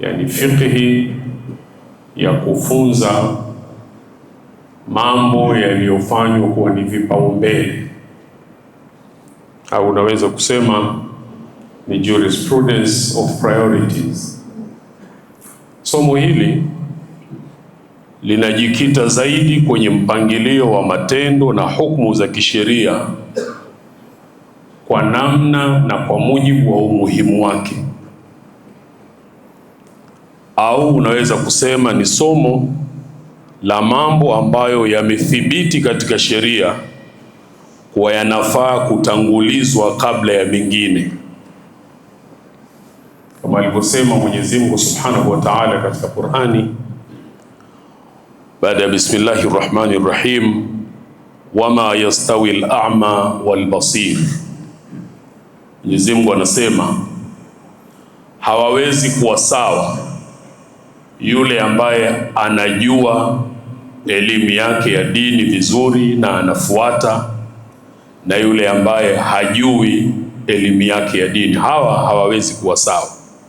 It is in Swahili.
yani fiqhi ya kufunza mambo yaliyofanywa kuwa ni vipaumbele, au unaweza kusema ni jurisprudence of priorities. Somo hili linajikita zaidi kwenye mpangilio wa matendo na hukumu za kisheria kwa namna na kwa mujibu wa umuhimu wake, au unaweza kusema ni somo la mambo ambayo yamethibiti katika sheria kuwa yanafaa kutangulizwa kabla ya mengine, kama alivyosema Mwenyezi Mungu Subhanahu wa Ta'ala katika Qur'ani, baada ya bismillahir rahmanir rahim, wama yastawi al-a'ma wal basir. Mwenyezi Mungu anasema hawawezi kuwa sawa yule ambaye anajua elimu yake ya dini vizuri na anafuata, na yule ambaye hajui elimu yake ya dini. Hawa hawawezi kuwa sawa.